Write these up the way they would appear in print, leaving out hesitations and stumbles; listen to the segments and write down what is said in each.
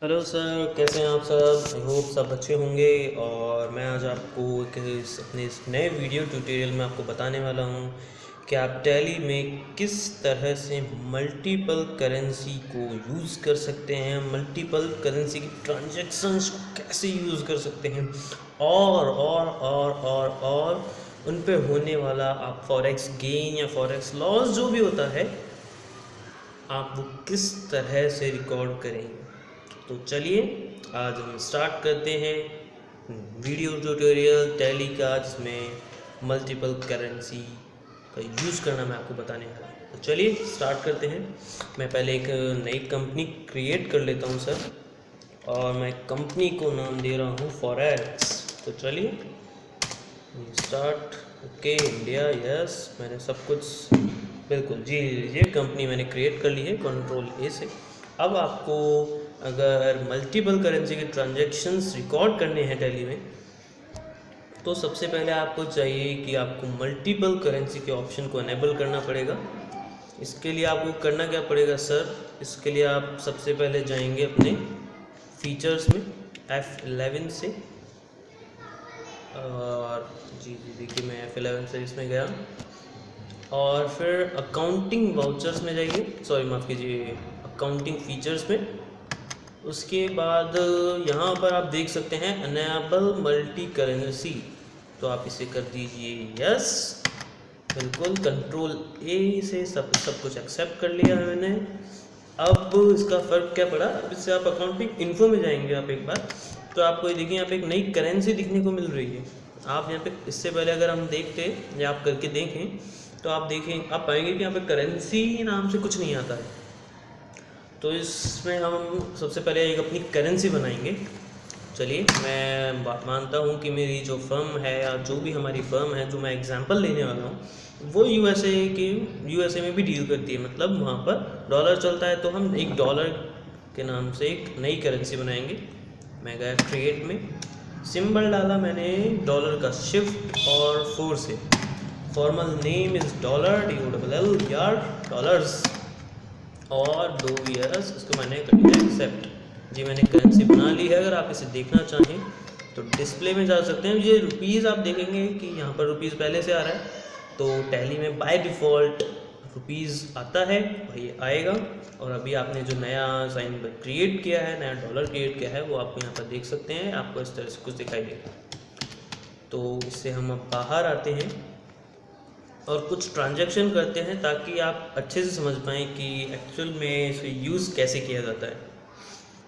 Hello sir, कैसे हैं आप सब? आई होप सब अच्छे होंगे। और मैं आज आपको अपने इस नए वीडियो ट्यूटोरियल में आपको बताने वाला हूं कि आप टैली में किस तरह से मल्टीपल करेंसी को यूज़ कर सकते हैं, मल्टीपल करेंसी की ट्रांजैक्शंस को कैसे यूज़ कर सकते हैं, और उन पे होने वाला आप फॉरेक्स गेन या फॉरेक्स लॉस जो भी होता है, आप वो किस तरह से रिकॉर्ड करेंगे। तो चलिए आज हम स्टार्ट करते हैं वीडियो ट्यूटोरियल टैली का, जिसमें मल्टीपल करेंसी का यूज़ करना मैं आपको बताने वाला हूँ। तो चलिए स्टार्ट करते हैं। मैं पहले एक नई कंपनी क्रिएट कर लेता हूँ सर, और मैं कंपनी को नाम दे रहा हूँ फॉरेक्स। तो चलिए स्टार्ट। ओके इंडिया, यस, मैंने सब कुछ बिल्कुल जी, ये कंपनी मैंने क्रिएट कर ली है कंट्रोल ए से। अब आपको अगर मल्टीपल करेंसी के ट्रांजैक्शंस रिकॉर्ड करने हैं टैली में, तो सबसे पहले आपको चाहिए कि आपको मल्टीपल करेंसी के ऑप्शन को अनेबल करना पड़ेगा। इसके लिए आपको करना क्या पड़ेगा सर? इसके लिए आप सबसे पहले जाएंगे अपने फीचर्स में F11 से, और जी जी देखिए मैं F11 से इसमें गया, और फिर अकाउंटिंग वाउचर्स में जाइए, सॉरी माफ़ कीजिए, अकाउंटिंग फीचर्स में। उसके बाद यहाँ पर आप देख सकते हैं अनेबल मल्टी करेंसी, तो आप इसे कर दीजिए यस। बिल्कुल कंट्रोल ए से सब कुछ एक्सेप्ट कर लिया है मैंने। अब इसका फ़र्क क्या पड़ा? अब इससे आप अकाउंटिंग इन्फो में जाएंगे आप एक बार, तो आपको ये देखिए यहाँ पे एक नई करेंसी दिखने को मिल रही है। आप यहाँ पे इससे पहले अगर हम देखते या आप करके देखें, तो आप देखें, आप पाएंगे कि यहाँ पे करेंसी नाम से कुछ नहीं आता है। तो इसमें हम सबसे पहले एक अपनी करेंसी बनाएंगे। चलिए मैं बात मानता हूँ कि मेरी जो फर्म है या जो भी हमारी फर्म है, जो मैं एग्जांपल लेने वाला हूँ, वो यूएसए में भी डील करती है, मतलब वहाँ पर डॉलर चलता है। तो हम एक डॉलर के नाम से एक नई करेंसी बनाएंगे। मैं गया क्रिएट में, सिंबल डाला मैंने डॉलर का शिफ्ट और 4 से, formal name is dollar DOLL यार डॉलर्स, और 2 ईयर्स, इसको मैंने कर दिया एक्सेप्ट। जी मैंने करेंसी बना ली है। अगर आप इसे देखना चाहें तो डिस्प्ले में जा सकते हैं। ये रुपीज़ आप देखेंगे कि यहाँ पर रुपीज़ पहले से आ रहा है, तो टैली में बाय डिफ़ॉल्ट रुपीज़ आता है, वही आएगा। और अभी आपने जो नया साइन क्रिएट किया है, नया डॉलर क्रिएट किया है, वो आप यहाँ पर देख सकते हैं, आपको इस तरह से कुछ दिखाई देगा। तो इससे हम अब बाहर आते हैं और कुछ ट्रांजैक्शन करते हैं, ताकि आप अच्छे से समझ पाएँ कि एक्चुअल में इसे यूज़ कैसे किया जाता है।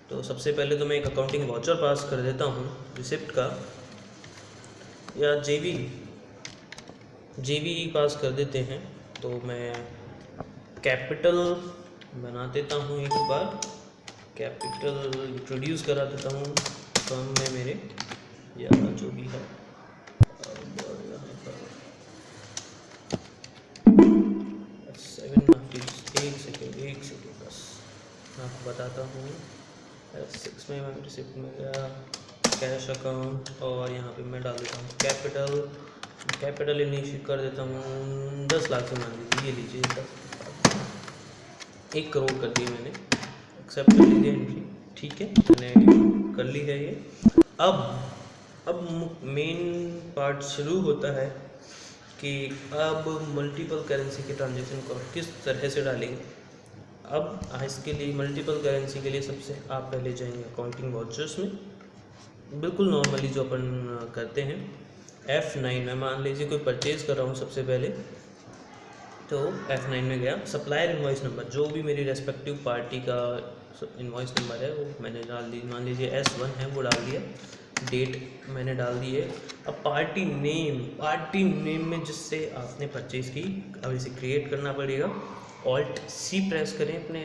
तो सबसे पहले तो मैं एक अकाउंटिंग वाउचर पास कर देता हूँ रिसिप्ट का, या जेवी पास कर देते हैं। तो मैं कैपिटल बना देता हूँ एक बार, कैपिटल इंट्रोड्यूस करा देता हूँ फर्म में मेरे, या जो भी है। एक सेकेंड बस, मैं आपको बताता हूँ। F6 में मैं रिसिप्ट में गया, कैश अकाउंट, और यहाँ पे मैं डाल देता हूँ कैपिटल इनिशिएट कर देता हूँ 10 लाख से, मान लीजिए, ये लीजिए 1 करोड़ कर दिए मैंने, एक्सेप्ट कर लीजिए एंट्री। ठीक है, मैंने कर ली है ये। अब मेन पार्ट शुरू होता है कि अब मल्टीपल करेंसी के ट्रांजेक्शन को किस तरह से डालेंगे। अब इसके लिए मल्टीपल करेंसी के लिए सबसे आप पहले जाएंगे अकाउंटिंग वाउचर्स में, बिल्कुल नॉर्मली जो अपन करते हैं। F9 में मान लीजिए कोई परचेज़ कर रहा हूँ सबसे पहले, तो F9 में गया, सप्लायर इन्वॉइस नंबर, जो भी मेरी रेस्पेक्टिव पार्टी का इन्वॉइस नंबर है वो मैंने डाल दी, मान लीजिए S1 है, वो डाल दिया, डेट मैंने डाल दी है। अब पार्टी नेम में जिससे आपने परचेज़ की, अब इसे क्रिएट करना पड़ेगा। Alt+C प्रेस करें अपने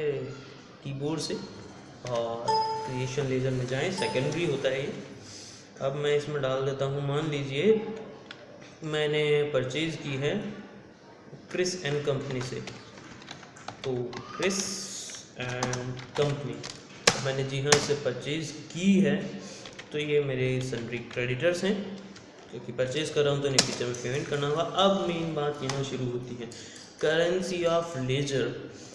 कीबोर्ड से, और क्रिएशन लेजर में जाएं, सेकेंडरी होता है ये। अब मैं इसमें डाल देता हूँ, मान लीजिए मैंने परचेज़ की है क्रिस एंड कंपनी से, तो क्रिस एंड कंपनी मैंने जी हाँ इसे परचेज़ की है। तो ये मेरे सन्ड्री क्रेडिटर्स हैं, क्योंकि परचेज़ कर रहा हूँ तो इन्हें फ्यूचर में पेमेंट करना होगा। अब मेन बात यहाँ शुरू होती है, करेंसी ऑफ लेजर।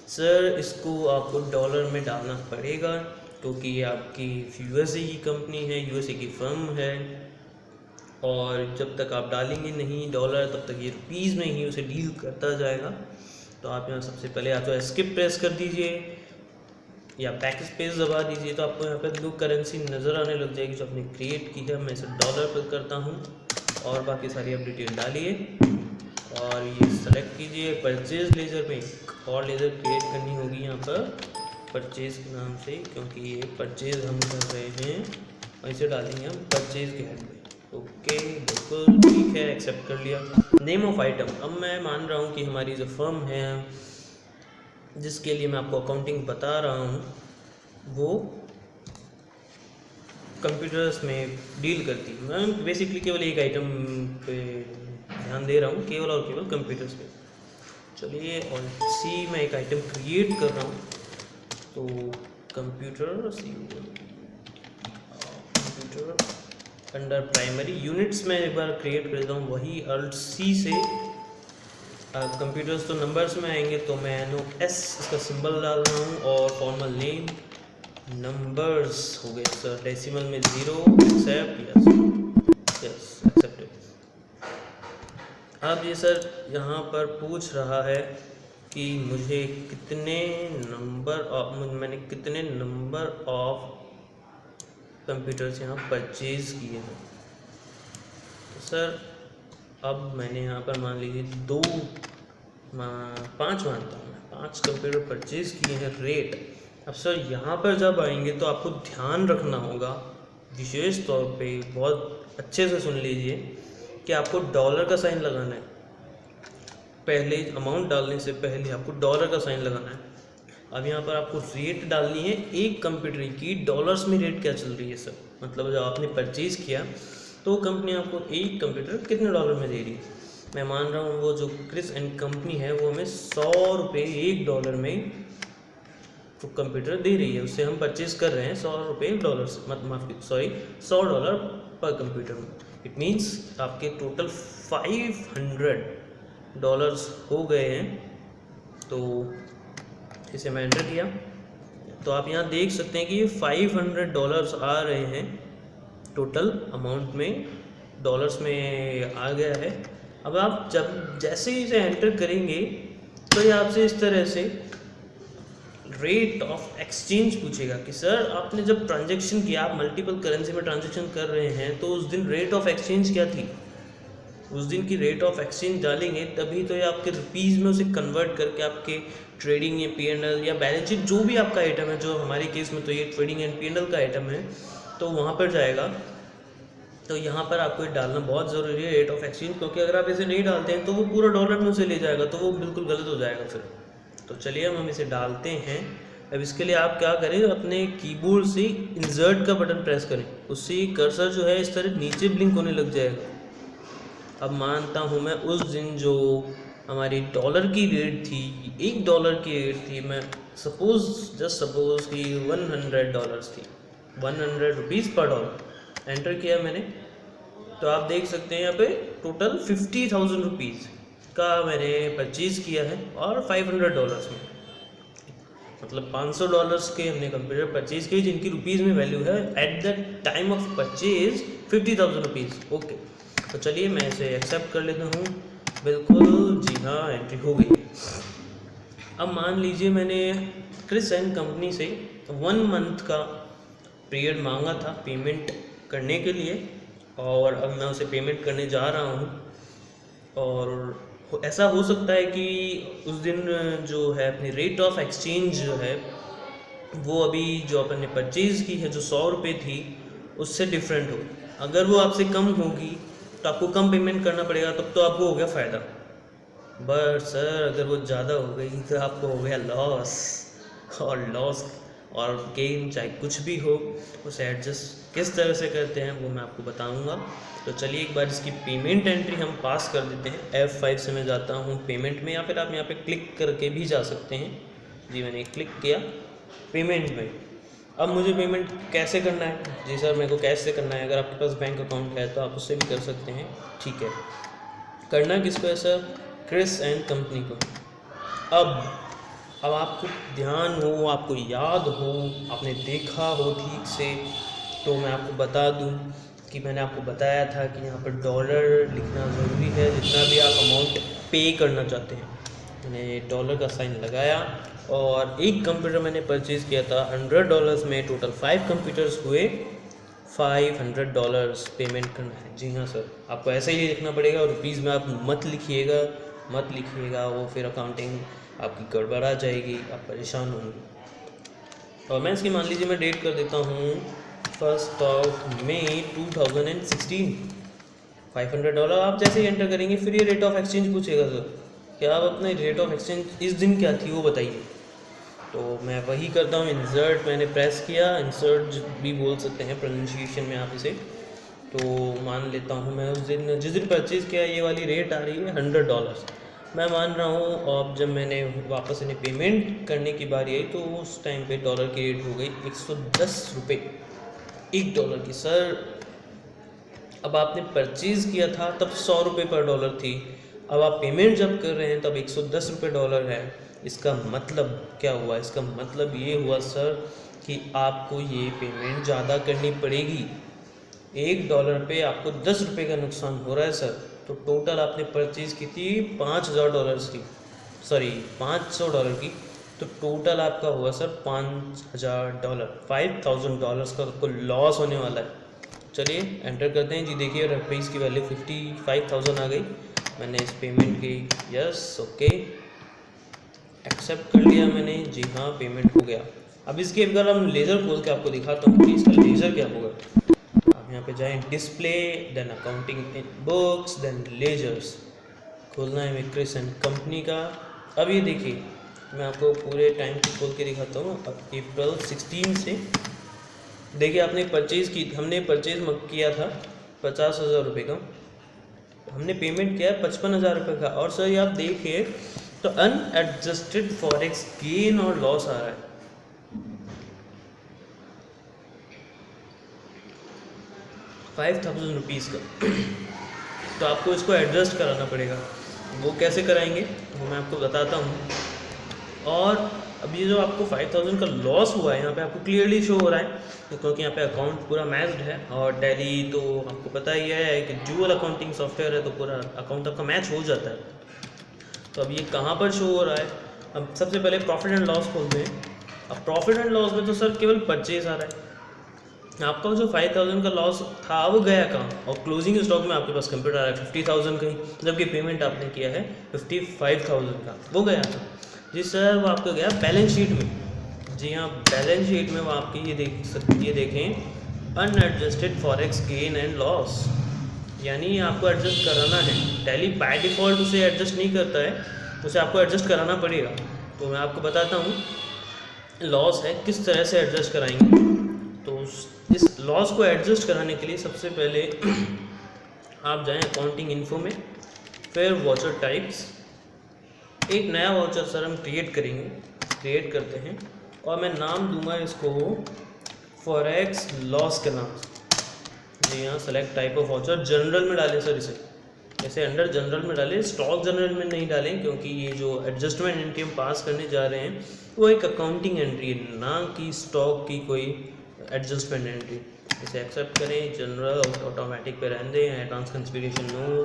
सर इसको आपको डॉलर में डालना पड़ेगा, क्योंकि ये आपकी यूएसए की कंपनी है, यूएसए की फर्म है, और जब तक आप डालेंगे नहीं डॉलर तब तक ये रुपीज़ में ही उसे डील करता जाएगा। तो आप यहाँ सबसे पहले या तो एस्केप प्रेस कर दीजिए या बैक स्पेस दबा दीजिए, तो आपको यहाँ पे ब्लू करेंसी नज़र आने लग जाएगी जो आपने क्रिएट की है। मैं इसे डॉलर पर करता हूँ और बाकी सारी आप डिटेल डालिए और ये सेलेक्ट कीजिए। परचेज लेज़र में एक और लेज़र क्रिएट करनी होगी यहाँ पर परचेज के नाम से, क्योंकि ये परचेज हम कर रहे हैं और इसे डालेंगे हम परचेज के हेड में। ओके बिल्कुल ठीक है, एक्सेप्ट कर लिया। नेम ऑफ आइटम, अब मैं मान रहा हूँ कि हमारी जो फर्म है जिसके लिए मैं आपको अकाउंटिंग बता रहा हूँ वो कंप्यूटर्स में डील करती है। मैं बेसिकली केवल एक आइटम पे ध्यान दे रहा हूँ, केवल और केवल कंप्यूटर्स पे। चलिए और सी मैं एक आइटम क्रिएट कर रहा हूँ, तो कंप्यूटर अंडर प्राइमरी यूनिट्स में एक बार क्रिएट कर देता हूँ, वही अल्ट सी से कंप्यूटर्स तो नंबर्स में आएंगे, तो मैं नो एस इसका सिंबल डाल रहा हूँ और फॉर्मल नेम नंबर्स हो गए सर, डेसिमल में 0, एक्सेप्ट, यस एक्सेप्टेड। अब ये सर यहाँ पर पूछ रहा है कि मुझे कितने मैंने कितने नंबर ऑफ कंप्यूटर्स यहाँ परचेज़ किए हैं। तो सर अब मैंने यहाँ पर मान लीजिए 5 मानता हूँ, 5 कंप्यूटर परचेज़ किए हैं रेट। अब सर यहाँ पर जब आएंगे तो आपको ध्यान रखना होगा विशेष तौर पे, बहुत अच्छे से सुन लीजिए कि आपको डॉलर का साइन लगाना है। पहले अमाउंट डालने से पहले आपको डॉलर का साइन लगाना है। अब यहाँ पर आपको रेट डालनी है एक कंप्यूटर की, डॉलर्स में रेट क्या चल रही है सर, मतलब जब आपने परचेज़ किया तो कंपनी आपको एक कंप्यूटर कितने डॉलर में दे रही है। मैं मान रहा हूँ वो जो क्रिस एंड कंपनी है वो हमें 100 रुपये $1 में तो कंप्यूटर दे रही है, उससे हम परचेज़ कर रहे हैं 100 रुपये $1 से, $100 पर कंप्यूटर में। इट मीन्स आपके टोटल $500 हो गए हैं। तो इसे मैं एंटर किया तो आप यहाँ देख सकते हैं कि ये $500 आ रहे हैं टोटल अमाउंट में, डॉलर्स में आ गया है। अब आप जैसे ही इसे एंटर करेंगे तो ये आपसे इस तरह से रेट ऑफ एक्सचेंज पूछेगा कि सर आपने जब ट्रांजैक्शन किया, आप मल्टीपल करेंसी में ट्रांजैक्शन कर रहे हैं, तो उस दिन रेट ऑफ एक्सचेंज क्या थी। उस दिन की रेट ऑफ एक्सचेंज डालेंगे तभी तो ये आपके रुपीज़ में उसे कन्वर्ट करके आपके ट्रेडिंग या P&L या बैलेंस शीट जो भी आपका आइटम है, जो हमारे केस में तो ये ट्रेडिंग एंड P&L का आइटम है, तो वहाँ पर जाएगा। तो यहाँ पर आपको ये डालना बहुत ज़रूरी है रेट ऑफ एक्सचेंज, क्योंकि अगर आप इसे नहीं डालते हैं तो वो पूरा डॉलर में उसे ले जाएगा, तो वो बिल्कुल गलत हो जाएगा फिर। तो चलिए हम इसे डालते हैं। अब इसके लिए आप क्या करें, अपने कीबोर्ड से इंसर्ट का बटन प्रेस करें, उससे कर्सर जो है इस तरह नीचे ब्लिंक होने लग जाएगा। अब मानता हूँ मैं उस दिन जो हमारी डॉलर की रेट थी, $1 की रेट थी, मैं जस्ट सपोज कि $100 थी, 100 रुपीज़ पर डॉलर। एंटर किया मैंने तो आप देख सकते हैं यहाँ पे टोटल 50,000 रुपीज़ का मैंने परचेज़ किया है और $500 में, मतलब $500 के हमने कंप्यूटर परचेज़ किए जिनकी रुपीज़ में वैल्यू है at the time of purchase 50,000 rupees. Okay, तो चलिए मैं इसे एक्सेप्ट कर लेता हूँ। बिल्कुल जी हाँ, एंट्री हो गई। अब मान लीजिए मैंने क्रिस एंड कंपनी से 1 मंथ का पीरियड मांगा था पेमेंट करने के लिए, और अब मैं उसे पेमेंट करने जा रहा हूँ। और ऐसा हो सकता है कि उस दिन जो है अपनी रेट ऑफ एक्सचेंज जो है वो अभी जो अपन ने परचेज़ की है जो 100 रुपये थी उससे डिफरेंट हो। अगर वो आपसे कम होगी तो आपको कम पेमेंट करना पड़ेगा, तब तो आपको हो गया फ़ायदा। बट सर अगर वो ज़्यादा हो गई तो आपको हो गया लॉस, और लॉस और गेन चाहे कुछ भी हो, उसे एडजस्ट किस तरह से करते हैं वो मैं आपको बताऊंगा। तो चलिए एक बार इसकी पेमेंट एंट्री हम पास कर देते हैं। F5 से मैं जाता हूँ पेमेंट में, या फिर आप यहाँ पे क्लिक करके भी जा सकते हैं। जी मैंने क्लिक किया पेमेंट में। अब मुझे पेमेंट कैसे करना है? जी सर मेरे को कैश से करना है। अगर आपके पास बैंक अकाउंट है तो आप उससे भी कर सकते हैं, ठीक है। करना किसको है सर? क्रिस एंड कंपनी को। अब अब आपको ध्यान हो, आपको याद हो, आपने देखा हो ठीक से, तो मैं आपको बता दूं कि मैंने आपको बताया था कि यहाँ पर डॉलर लिखना ज़रूरी है जितना भी आप अमाउंट पे करना चाहते हैं। मैंने डॉलर का साइन लगाया और एक कंप्यूटर मैंने परचेज़ किया था $100 में। टोटल 5 कंप्यूटर्स हुए, $500 पेमेंट करना है। जी हाँ सर, आपको ऐसे ही लिखना पड़ेगा और रुपीज़ में आप मत लिखिएगा, वो फिर अकाउंटिंग आपकी गड़बड़ा जाएगी, आप परेशान होंगे। और मैं इसकी मान लीजिए मैं डेट कर देता हूँ 1 मई 2016। $500 आप जैसे ही एंटर करेंगे फिर ये रेट ऑफ एक्सचेंज पूछेगा सर, क्या आप अपने रेट ऑफ एक्सचेंज इस दिन क्या थी वो बताइए। तो मैं वही करता हूँ, इंसर्ट मैंने प्रेस किया, इंसर्ट भी बोल सकते हैं प्रोनाउंसिएशन में आप इसे। तो मान लेता हूँ मैं उस दिन जिस दिन परचेज़ किया ये वाली रेट आ रही है $100, मैं मान रहा हूँ। और जब मैंने वापस इन्हें पेमेंट करने की बारी आई तो उस टाइम पे डॉलर की रेट हो गई $110 $1 की। सर अब आपने परचेज़ किया था तब $100 पर डॉलर थी, अब आप पेमेंट जब कर रहे हैं तब $110 है। इसका मतलब क्या हुआ? इसका मतलब ये हुआ सर कि आपको ये पेमेंट ज़्यादा करनी पड़ेगी। $1 पे आपको $10 का नुकसान हो रहा है सर। तो टोटल आपने परचेज़ की थी $5000 की, सॉरी $500 की, तो टोटल आपका हुआ सर $5000, $5000 का आपको लॉस होने वाला है। चलिए एंटर करते हैं जी। देखिए रुपीज़ की वैल्यू 55,000 आ गई। मैंने इस पेमेंट की यस ओके एक्सेप्ट कर लिया मैंने, जी हाँ पेमेंट हो गया। अब इसके अगर हम लेज़र खोल के आपको दिखाता हूँ कि इसका लेज़र क्या होगा। आप यहाँ पे जाएं डिस्प्ले, देन अकाउंटिंग इन बुक्स, देन लेजर्स, खोलना है क्रिस एंड कंपनी का। अब ये देखिए मैं आपको पूरे टाइम को खोल के दिखाता हूँ। अब अप्रैल 16 से देखिए आपने हमने परचेज़ किया था $50,000 का, हमने पेमेंट किया है $55,000 का। और सर ये आप देखिए तो अनएडजस्टेड फॉरेक्स गेन और लॉस आ रहा है ₹5,000 का। तो आपको इसको एडजस्ट कराना पड़ेगा। वो कैसे कराएंगे वो मैं आपको बताता हूँ। और अब ये जो आपको 5,000 का लॉस हुआ है यहाँ पे आपको क्लियरली शो हो रहा है क्योंकि यहाँ पे अकाउंट पूरा मैच्ड है। और टैली तो आपको पता ही है कि ड्यूअल अकाउंटिंग सॉफ्टवेयर है, तो पूरा अकाउंट आपका मैच हो जाता है। तो अब ये कहाँ पर शो हो रहा है? अब सबसे पहले प्रॉफिट एंड लॉस खोलते हैं। अब प्रॉफिट एंड लॉस में तो सर केवल परचेज आ रहा है। आपका जो 5,000 का लॉस था वो गया कहाँ? और क्लोजिंग स्टॉक में आपके पास कंप्यूटर आ रहा है 50,000 का ही, जबकि पेमेंट आपने किया है 55,000 का, वो गया था। जी सर वो आपका गया बैलेंस शीट में। जी हाँ बैलेंस शीट में वो आपकी ये देखें unadjusted forex gain and loss, यानी आपको एडजस्ट कराना है। टैली बाय डिफ़ॉल्ट उसे एडजस्ट नहीं करता है, उसे आपको एडजस्ट कराना पड़ेगा। तो मैं आपको बताता हूँ लॉस है किस तरह से एडजस्ट कराएंगे। तो इस लॉस को एडजस्ट कराने के लिए सबसे पहले आप जाएं अकाउंटिंग इन्फो में, फिर वाउचर टाइप्स, एक नया वाउचर सर हम क्रिएट करते हैं और मैं नाम दूंगा इसको फॉरेक्स लॉस के नाम से। जी हाँ select type of voucher, general में डालें सर इसे, जैसे अंडर जनरल में डालें, स्टॉक जनरल में नहीं डालें क्योंकि ये जो एडजस्टमेंट एंट्री हम पास करने जा रहे हैं वो एक अकाउंटिंग एंट्री है, ना कि स्टॉक की कोई एडजस्टमेंट एंट्री। इसे एक्सेप्ट करें, जनरल ऑटोमेटिक पे रहने दें, advance consideration no,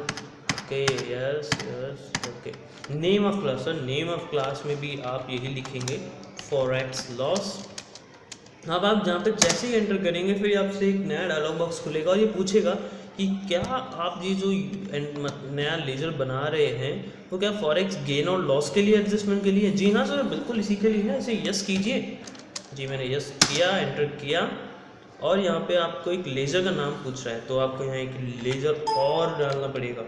okay yes yes okay. Name of class sir, name of class में भी आप यही लिखेंगे फॉरेक्स लॉस। अब आप जहाँ पे जैसे ही एंटर करेंगे फिर आपसे एक नया डायलॉग बॉक्स खुलेगा और ये पूछेगा कि क्या आप ये जो नया लेजर बना रहे हैं वो क्या फॉरेक्स गेन और लॉस के लिए, एडजस्टमेंट के लिए? जी हाँ सर बिल्कुल इसी के लिए है, इसे यस कीजिए। जी मैंने यस किया, एंटर किया और यहाँ पे आपको एक लेजर का नाम पूछ रहा है तो आपको यहाँ एक लेजर और डालना पड़ेगा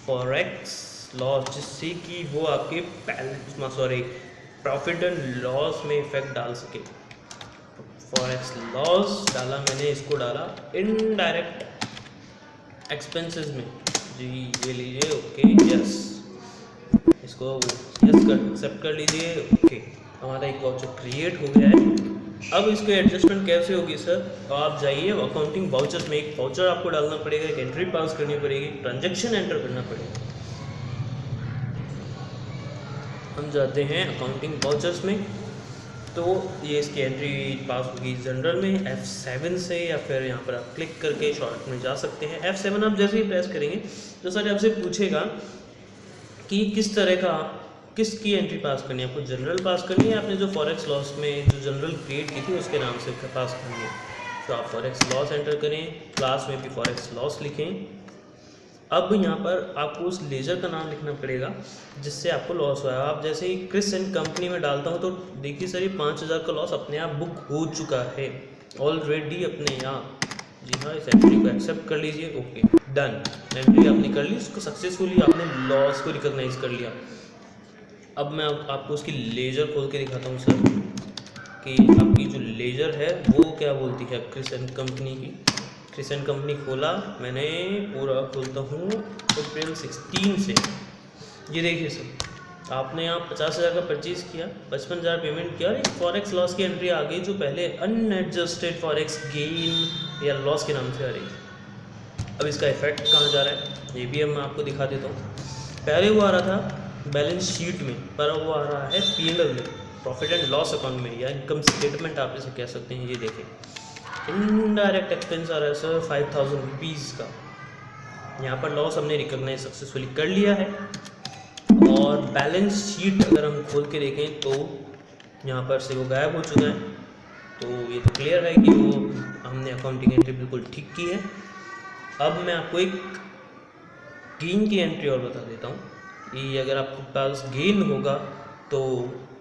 फॉरेक्स लॉस, जिससे कि वो आपके प्रॉफिट एंड लॉस में इफेक्ट डाल सके। फॉरेक्स लॉस डाला मैंने, इसको डाला इनडायरेक्ट एक्सपेंसेस में। जी ये लीजिए ओके यस, इसको यस कर एक्सेप्ट कर लीजिए ओके। हमारा एक वाउचर क्रिएट हो गया है। अब इसको एडजस्टमेंट कैसे होगी सर? तो आप जाइए अकाउंटिंग वाउचर्स में, एक वाउचर आपको डालना पड़ेगा, एक एंट्री पास करनी पड़ेगी, ट्रांजैक्शन एंटर करना पड़ेगा। हम हम जाते हैं अकाउंटिंग वाउचर्स में। तो ये इसकी एंट्री पास होगी जनरल में F7 से, या फिर यहाँ पर आप क्लिक करके शॉर्ट में जा सकते हैं। F7 आप जैसे ही प्रेस करेंगे तो सर आपसे पूछेगा कि किस तरह का किसकी एंट्री पास करनी है, आपको जनरल पास करनी है, आपने जो फॉरेक्स लॉस में जो जनरल क्रिएट की थी उसके नाम से पास करनी है। तो आप फॉरेक्स लॉस एंटर करें, क्लास में भी फॉरेक्स लॉस लिखें। अब यहाँ पर आपको उस लेजर का नाम लिखना पड़ेगा जिससे आपको लॉस हुआ है। आप जैसे ही क्रिस एंड कंपनी में डालता हूँ तो देखिए सर ये 5000 का लॉस अपने आप बुक हो चुका है ऑलरेडी अपने यहाँ। जी हाँ, इस एंट्री को एक्सेप्ट कर लीजिए। ओके डन, एंट्री आपने कर ली, उसको सक्सेसफुली आपने लॉस को रिकॉग्नाइज कर लिया। अब मैं आपको उसकी लेजर खोल के दिखाता हूँ सर कि आपकी जो लेजर है वो क्या बोलती है क्रिस एंड कंपनी की। क्रिस एंड कंपनी खोला मैंने, पूरा खोलता हूँ अप्रैल 16 से। ये देखिए सर आपने यहाँ 50,000 का परचेज़ किया, 55,000 पेमेंट किया, एक फॉरेक्स लॉस की एंट्री आ गई जो पहले अनएडजस्टेड फॉरेक्स गेन या लॉस के नाम से आ रही थी। अब इसका इफेक्ट कहाँ जा रहा है ये भी अब मैं आपको दिखा देता हूँ। पहले वो आ रहा था बैलेंस शीट में, पर अब वो आ रहा है P&L में, प्रॉफिट एंड लॉस अकाउंट में या इनकम स्टेटमेंट आप इसे कह सकते हैं। ये देखें इनडायरेक्ट एक्सपेंस आ रहा है सर 5,000 रुपीज़ का। यहाँ पर लॉस हमने रिकॉग्नाइज सक्सेसफुली कर लिया है। और बैलेंस शीट अगर हम खोल के देखें तो यहाँ पर से वो गायब हो चुका है। तो ये तो क्लियर है कि वो हमने अकाउंटिंग एंट्री बिल्कुल ठीक की है। अब मैं आपको एक गेन की एंट्री और बता देता हूँ कि अगर आपके पास गेन होगा तो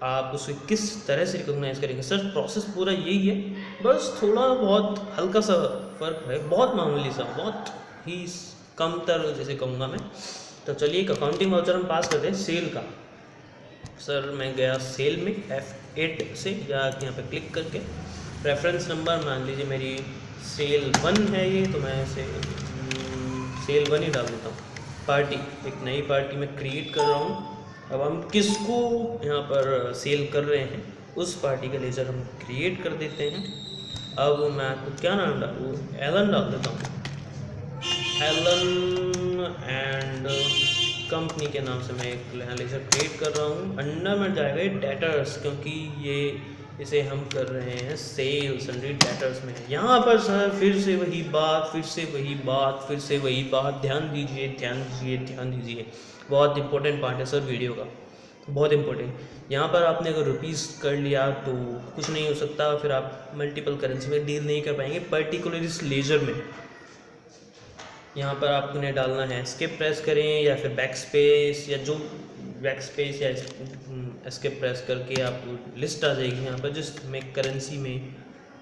आप उसे किस तरह से रिकॉग्नाइज करेंगे। सर प्रोसेस पूरा यही है, बस थोड़ा बहुत हल्का सा फ़र्क है, बहुत मामूली सा, बहुत ही कमतर जैसे कहूँगा मैं। तो चलिए एक अकाउंटिंग वाउचर हम पास करते हैं सेल का। सर मैं गया सेल में F8 से, या यहाँ पे क्लिक करके रेफरेंस नंबर मान लीजिए मेरी सेल 1 है ये, तो मैं इसे सेल 1 ही डाल देता हूँ। पार्टी, एक नई पार्टी मैं क्रिएट कर रहा हूँ। अब हम किसको यहाँ पर सेल कर रहे हैं उस पार्टी का लेजर हम क्रिएट कर देते हैं। अब मैं आपको क्या नाम डालूँ, एलन डाल देता हूँ, एलन एंड कंपनी के नाम से मैं एक लेजर क्रिएट कर रहा हूँ। अंडर में जाएगा डेटर्स, क्योंकि ये इसे हम कर रहे हैं सेल्स एंड डेटर्स में। यहाँ पर सर फिर से वही बात, फिर से वही बात, फिर से वही बात, ध्यान दीजिए ध्यान दीजिए ध्यान दीजिए, बहुत इंपॉर्टेंट पार्ट है सर वीडियो का, बहुत इंपॉर्टेंट। यहाँ पर आपने अगर रुपीज़ कर लिया तो कुछ नहीं हो सकता, फिर आप मल्टीपल करेंसी में डील नहीं कर पाएंगे, पर्टिकुलर इस लेजर में। यहाँ पर आपको ने डालना है, एस्केप प्रेस करें या फिर बैक स्पेस, या जो बैक स्पेस या एस्केप प्रेस करके आपको लिस्ट आ जाएगी यहाँ पर जिसमें करेंसी में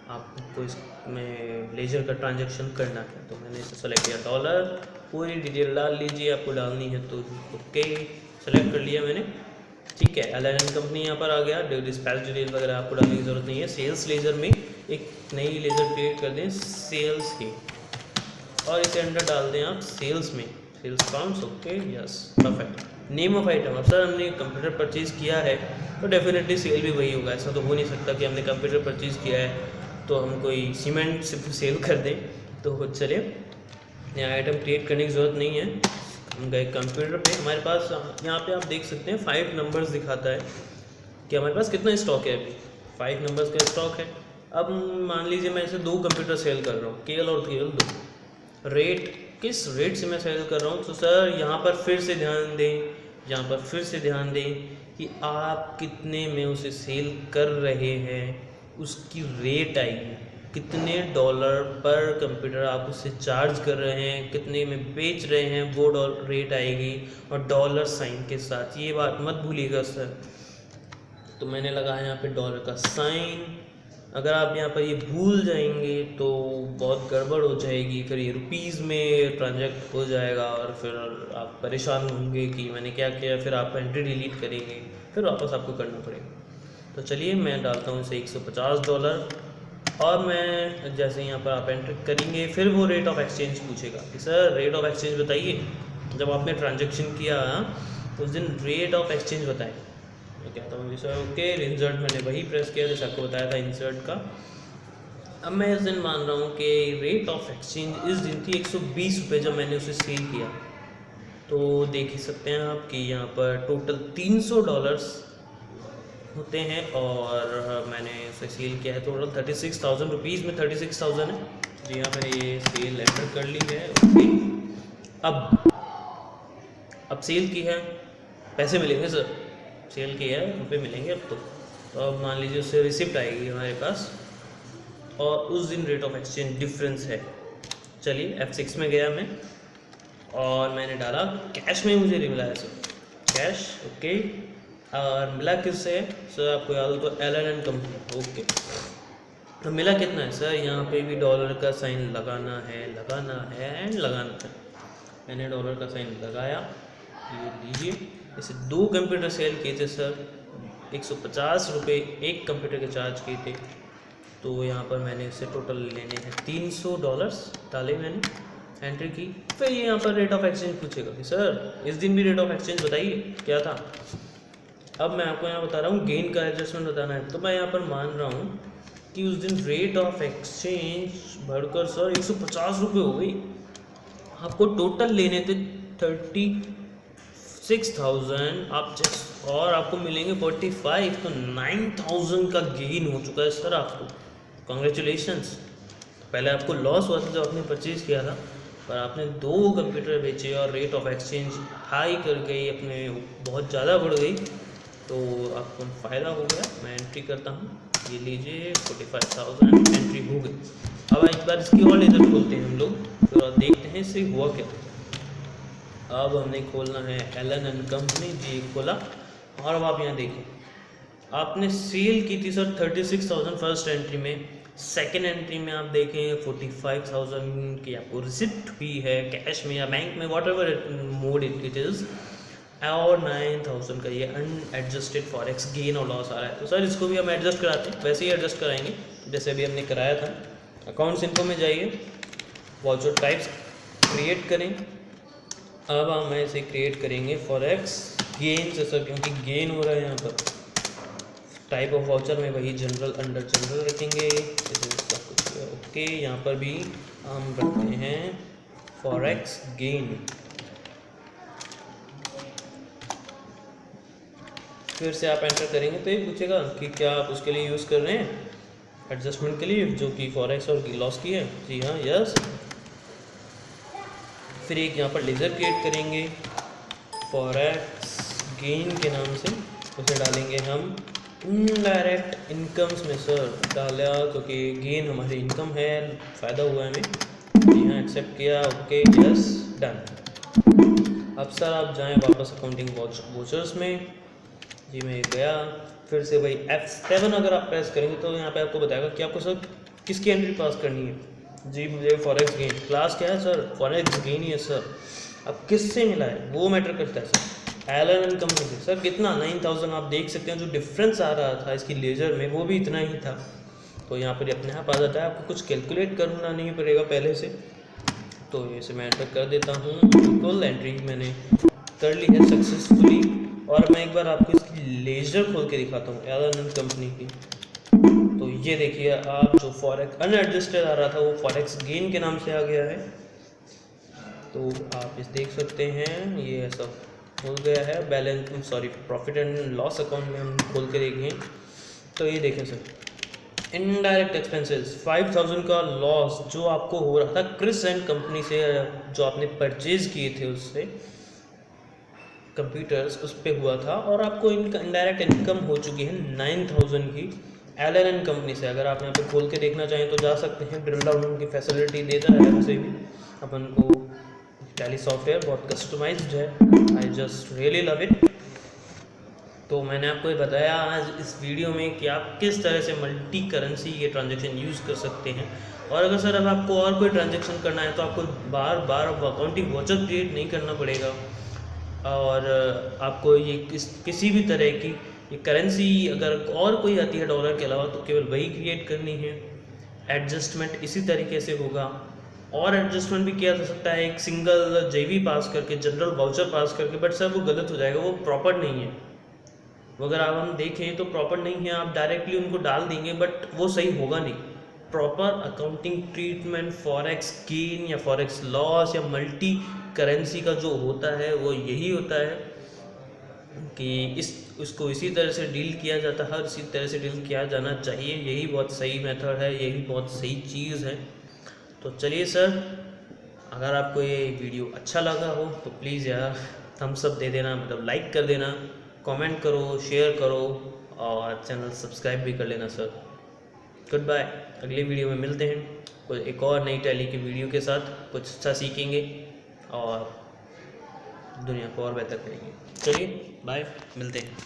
आपको इसमें लेजर का ट्रांजैक्शन करना है। तो मैंने इसे सेलेक्ट किया डॉलर, पूरी डिटेल डाल लीजिए, आपको डालनी है तो ओके सेलेक्ट कर लिया मैंने, ठीक है। एलन कंपनी यहाँ पर आ गया, डिस्पैच डिटेल वगैरह आपको डालने की ज़रूरत नहीं है। सेल्स लेजर में एक नई लेजर क्रिएट कर दें सेल्स की, और इसे अंडर डाल दें आप सेल्स में, sales counts, okay yes perfect. Name of item, अब सर हमने कंप्यूटर परचेज़ किया है तो डेफिनेटली सेल भी वही होगा। ऐसा तो हो नहीं सकता कि हमने कंप्यूटर परचेज़ किया है तो हम कोई सीमेंट सिर्फ सेल कर दें। तो चलिए यहाँ आइटम क्रिएट करने की ज़रूरत नहीं है, हम गए कंप्यूटर पे। हमारे पास यहाँ पे आप देख सकते हैं 5 नंबर्स दिखाता है कि हमारे पास कितना स्टॉक है। अभी 5 नंबर्स का स्टॉक है। अब मान लीजिए मैं इसे 2 कंप्यूटर सेल कर रहा हूँ, केएल और केएल 2। रेट, किस रेट से मैं सेल कर रहा हूँ, तो सर यहाँ पर फिर से ध्यान दें, यहाँ पर फिर से ध्यान दें कि आप कितने में उसे सेल कर रहे हैं, उसकी रेट आएगी, कितने डॉलर पर कंप्यूटर आप उससे चार्ज कर रहे हैं, कितने में बेच रहे हैं, वो रेट आएगी और डॉलर साइन के साथ। ये बात मत भूलिएगा सर। तो मैंने लगाया यहाँ पे डॉलर का साइन। अगर आप यहाँ पर ये भूल जाएंगे तो बहुत गड़बड़ हो जाएगी, फिर ये रुपीज़ में ट्रांजैक्ट हो जाएगा और फिर आप परेशान होंगे कि मैंने क्या किया, फिर आप एंट्री डिलीट करेंगे, फिर वापस आपको करना पड़ेगा। तो चलिए मैं डालता हूँ इसे $150, और मैं जैसे यहाँ पर आप एंटर करेंगे फिर वो रेट ऑफ एक्सचेंज पूछेगा कि सर रेट ऑफ एक्सचेंज बताइए। जब आपने ट्रांजैक्शन किया उस दिन रेट ऑफ एक्सचेंज बताएं। मैं कहता हूँ जी सर ओके, इंसर्ट मैंने वही प्रेस किया जैसे आपको बताया था इंसर्ट का। अब मैं इस दिन मान रहा हूँ कि रेट ऑफ एक्सचेंज इस दिन थी 120 रुपये जब मैंने उसे सेल किया। तो देख ही सकते हैं आप कि यहाँ पर टोटल $300 होते हैं। और मैंने इसे सेल किया है टोटल 36,000 रुपीज़ में। 36,000 है जी हाँ, मैंने ये सेल एंटर कर ली है। ओके, अब सेल की है, पैसे मिलेंगे सर, सेल की है, रुपये मिलेंगे अब तो अब मान लीजिए उससे रिसिप्ट आएगी हमारे पास, और उस दिन रेट ऑफ एक्सचेंज डिफरेंस है। चलिए F6 में गया मैं और मैंने डाला कैश में, मुझे मिला है सर कैश। ओके, और मिला किससे सर, आपको याद हो तो LNN कंपनी। ओके, तो मिला कितना है सर, यहाँ पे भी डॉलर का साइन लगाना है एंड लगाना है। मैंने डॉलर का साइन लगाया, ये लीजिए। इसे 2 कंप्यूटर सेल किए थे सर, 150 रुपये एक कंप्यूटर के चार्ज किए थे। तो यहाँ पर मैंने इसे टोटल लेने हैं $300 डाले मैंने, एंट्री की। फिर यहाँ पर रेट ऑफ एक्सचेंज पूछेगा कि सर इस दिन भी रेट ऑफ एक्सचेंज बताइए क्या था। अब मैं आपको यहाँ बता रहा हूँ गेन का एडजस्टमेंट बताना है, तो मैं यहाँ पर मान रहा हूँ कि उस दिन रेट ऑफ एक्सचेंज बढ़कर सर 150 रुपये हो गई। आपको टोटल लेने थे 36,000 आप जस्ट, और आपको मिलेंगे 45, तो 9,000 का गेन हो चुका है सर आपको। कॉन्ग्रेचुलेशंस। पहले आपको लॉस हुआ था जब आपने परचेज किया था, पर आपने 2 कंप्यूटर बेचे और रेट ऑफ एक्सचेंज हाई कर गई, अपने बहुत ज़्यादा बढ़ गई, तो आपको फ़ायदा हो गया। मैं एंट्री करता हूँ, ये लीजिए 45,000 एंट्री हो गई। अब एक बार इसकी और लेजर खोलते हैं हम लोग, तो देखते हैं इससे हुआ क्या। अब हमने खोलना है LNN कंपनी जी, खोला। और अब आप यहाँ देखें, आपने सेल की थी सर 36,000 फर्स्ट एंट्री में, सेकेंड एंट्री में आप देखें 45,000 की आपको रिसिप्ट हुई है कैश में या बैंक में, what ever mode it is, और 9,000 का ये अनएडजस्टेड फॉरेक्स गेन और लॉस आ रहा है। तो सर इसको भी हम एडजस्ट कराते हैं, वैसे ही एडजस्ट कराएंगे जैसे अभी हमने कराया था। अकाउंट्स इनको में जाइए, वाउचर टाइप्स क्रिएट करें। अब हम ऐसे क्रिएट करेंगे फॉरेक्स गेन से सर, क्योंकि गेन हो रहा है यहाँ पर। टाइप ऑफ वाउचर में वही जनरल, अंडर जनरल रखेंगे, सब कुछ ओके। यहाँ पर भी हम रखते हैं फॉरेक्स गेन। फिर से आप एंटर करेंगे तो ये पूछेगा कि क्या आप उसके लिए यूज़ कर रहे हैं एडजस्टमेंट के लिए, जो कि फॉरेक्स और लॉस की है। जी हाँ, यस। फिर एक यहाँ पर लेज़र क्रिएट करेंगे फॉरेक्स गेन के नाम से, उसे डालेंगे हम इनडायरेक्ट इनकम्स में सर डाला, क्योंकि गेन हमारी इनकम है, फ़ायदा हुआ है हमें। जी हाँ, एक्सेप्ट किया, ओके, यस, डन। अब सर आप जाएं वापस अकाउंटिंग वाउचर्स में। जी मैं गया, फिर से वही F7 अगर आप प्रेस करेंगे तो यहाँ पे आपको बताएगा कि आपको सर किसकी एंट्री पास करनी है। जी मुझे फॉरेक्स गेन, क्लास क्या है सर, फॉरेक्स गेन ही है सर। अब किससे मिला है वो मैटर करता है सर, LNN कंपनी से। सर कितना, 9,000 आप देख सकते हैं, जो डिफरेंस आ रहा था इसकी लेजर में वो भी इतना ही था। तो यहाँ पर अपने आप आ जाता है, आपको कुछ कैलकुलेट करना नहीं पड़ेगा पहले से। तो इसे मैं एंटर कर देता हूँ, बिल्कुल एंट्री मैंने कर ली है सक्सेसफुली। और मैं एक बार आपको इसकी लेजर खोल के दिखाता हूँ LNN कंपनी की। तो ये देखिए आप, जो फॉरेक्स अनएडजस्टेड आ रहा था वो फॉरेक्स गेन के नाम से आ गया है। तो आप इस देख सकते हैं, ये ऐसा हो गया है। Balance sorry profit and loss account में हम खोल के देखें तो ये देखें सर, इनडायरेक्ट एक्सपेंसेस 5,000 का लॉस जो आपको हो रहा था क्रिसेंट कंपनी से, जो आपने परचेज किए थे उससे कंप्यूटर्स, उस पर हुआ था। और आपको इनका इनडायरेक्ट इनकम हो चुकी है 9,000 की LNN कंपनी से। अगर आप यहाँ पे खोल के देखना चाहें तो जा सकते हैं, ड्रिल डाउन की फैसिलिटी देता है वैसे भी अपन को। टैली सॉफ्टवेयर बहुत कस्टमाइज्ड है, I just really love it. तो मैंने आपको ये बताया आज इस वीडियो में कि आप किस तरह से मल्टी करेंसी ये ट्रांजैक्शन यूज़ कर सकते हैं। और अगर सर अब आपको और कोई ट्रांजैक्शन करना है तो आपको बार बार अकाउंटिंग वाउचर क्रिएट नहीं करना पड़ेगा, और आपको ये किसी भी तरह की ये करेंसी अगर और कोई आती है डॉलर के अलावा तो केवल वही क्रिएट करनी है। एडजस्टमेंट इसी तरीके से होगा, और एडजस्टमेंट भी किया जा सकता है एक सिंगल JV पास करके, जनरल वाउचर पास करके, बट सर वो गलत हो जाएगा, वो प्रॉपर नहीं है। वो अगर आप हम देखें तो प्रॉपर नहीं है, आप डायरेक्टली उनको डाल देंगे बट वो सही होगा नहीं। Proper accounting treatment forex gain या फॉरेक्स लॉस या मल्टी करेंसी का जो होता है वो यही होता है कि इसको इसी तरह से डील किया जाता है और इसी तरह से डील किया जाना चाहिए। यही बहुत सही मेथड है, यही बहुत सही चीज़ है। तो चलिए सर, अगर आपको ये वीडियो अच्छा लगा हो तो प्लीज़ यार थम्स अप दे देना, मतलब लाइक कर देना, कमेंट करो, शेयर करो और चैनल सब्सक्राइब भी कर लेना सर। गुड बाय, अगले वीडियो में मिलते हैं कुछ एक और नई टैली की वीडियो के साथ। कुछ अच्छा सीखेंगे और दुनिया को और बेहतर करेंगे। चलिए बाय, मिलते हैं।